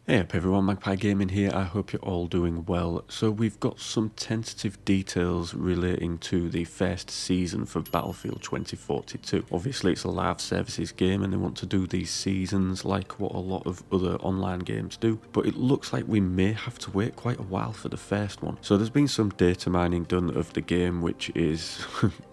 Hey up everyone, Magpie Gaming here. I hope you're all doing well. So we've got some tentative details relating to the first season for Battlefield 2042. Obviously it's a live services game and they want to do these seasons like what a lot of other online games do, but it looks like we may have to wait quite a while for the first one. So there's been some data mining done of the game, which is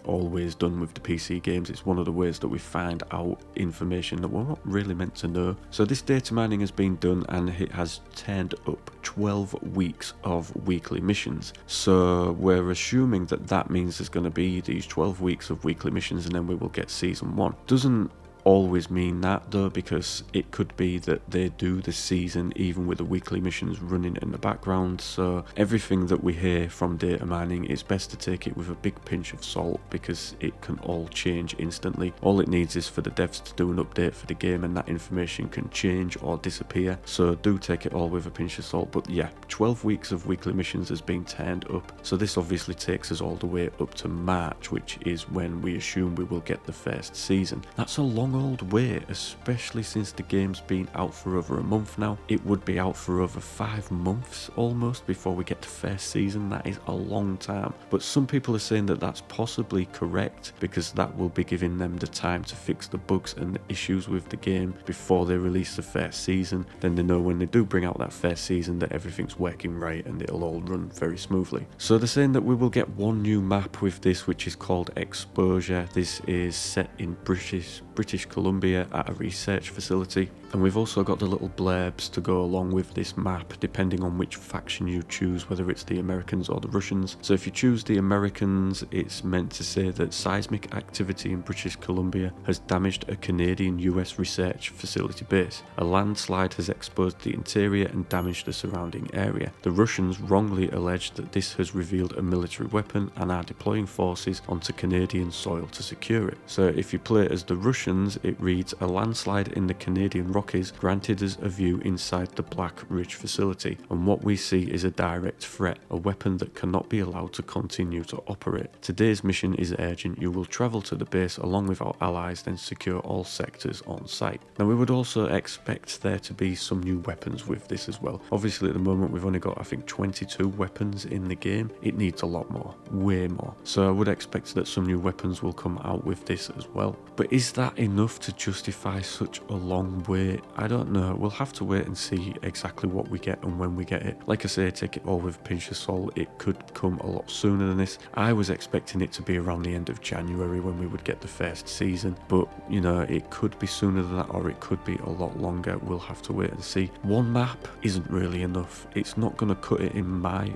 always done with the PC games. It's one of the ways that we find out information that we're not really meant to know. So this data mining has been done and it has turned up 12 weeks of weekly missions. So we're assuming that that means there's going to be these 12 weeks of weekly missions and then we will get season 1. Doesn't always mean that though, because it could be that they do the season even with the weekly missions running in the background. So everything that we hear from data mining, it's best to take it with a big pinch of salt because it can all change instantly. All it needs is for the devs to do an update for the game and that information can change or disappear, so do take it all with a pinch of salt. But yeah, 12 weeks of weekly missions has been turned up, so this obviously takes us all the way up to March, which is when we assume we will get the first season. That's a long old wait, especially since the game's been out for over a month now. It would be out for over 5 months almost before we get to first season. That is a long time, but some people are saying that that's possibly correct because that will be giving them the time to fix the bugs and the issues with the game before they release the first season. Then they know when they do bring out that first season that everything's working right and it'll all run very smoothly. So they're saying that we will get one new map with this, which is called Exposure. This is set in British Columbia at a research facility, and we've also got the little blurbs to go along with this map depending on which faction you choose, whether it's the Americans or the Russians. So if you choose the Americans, it's meant to say that seismic activity in British Columbia has damaged a Canadian US research facility base. A landslide has exposed the interior and damaged the surrounding area. The Russians wrongly alleged that this has revealed a military weapon and are deploying forces onto Canadian soil to secure it. So if you play as the Russians, it reads: a landslide in the Canadian Rockies granted us a view inside the Black Ridge facility, and what we see is a direct threat, a weapon that cannot be allowed to continue to operate. Today's mission is urgent. You will travel to the base along with our allies, then secure all sectors on site. Now we would also expect there to be some new weapons with this as well. Obviously at the moment we've only got I think 22 weapons in the game. It needs a lot more, way more. So I would expect that some new weapons will come out with this as well. But is that enough to justify such a long wait? I don't know. We'll have to wait and see exactly what we get and when we get it. Like I say, take it all with a pinch of salt. It could come a lot sooner than this. I was expecting it to be around the end of January when we would get the first season, but you know, it could be sooner than that or it could be a lot longer. We'll have to wait and see. One map isn't really enough. It's not going to cut it in my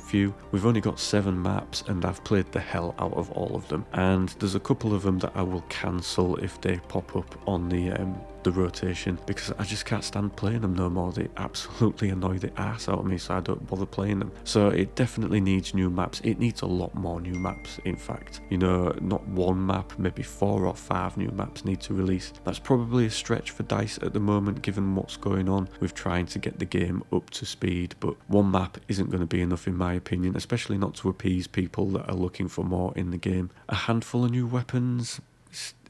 view. We've only got 7 maps and I've played the hell out of all of them, and there's a couple of them that I will cancel if they pop up on the rotation because I just can't stand playing them no more. They absolutely annoy the ass out of me, so I don't bother playing them. So it definitely needs new maps. It needs a lot more new maps, in fact. You know, not one map, maybe 4 or 5 new maps need to release. That's probably a stretch for DICE at the moment given what's going on with trying to get the game up to speed, but one map isn't going to be enough in my opinion, especially not to appease people that are looking for more in the game. A handful of new weapons,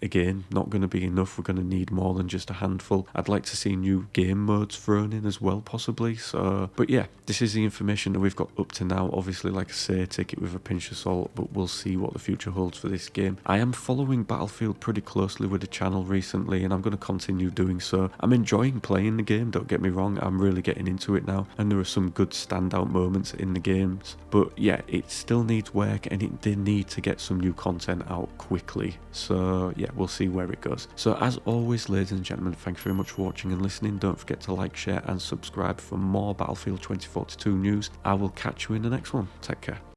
again, not going to be enough. We're going to need more than just a handful. I'd like to see new game modes thrown in as well, possibly. So, but yeah, this is the information that we've got up to now. Obviously, like I say, take it with a pinch of salt, but we'll see what the future holds for this game. I am following Battlefield pretty closely with the channel recently, and I'm going to continue doing so. I'm enjoying playing the game, don't get me wrong. I'm really getting into it now, and there are some good standout moments in the games. But yeah, it still needs work, and they need to get some new content out quickly. So yeah, we'll see where it goes. So as always, ladies and gentlemen, thanks very much for watching and listening. Don't forget to like, share and subscribe for more Battlefield 2042 news. I will catch you in the next one. Take care.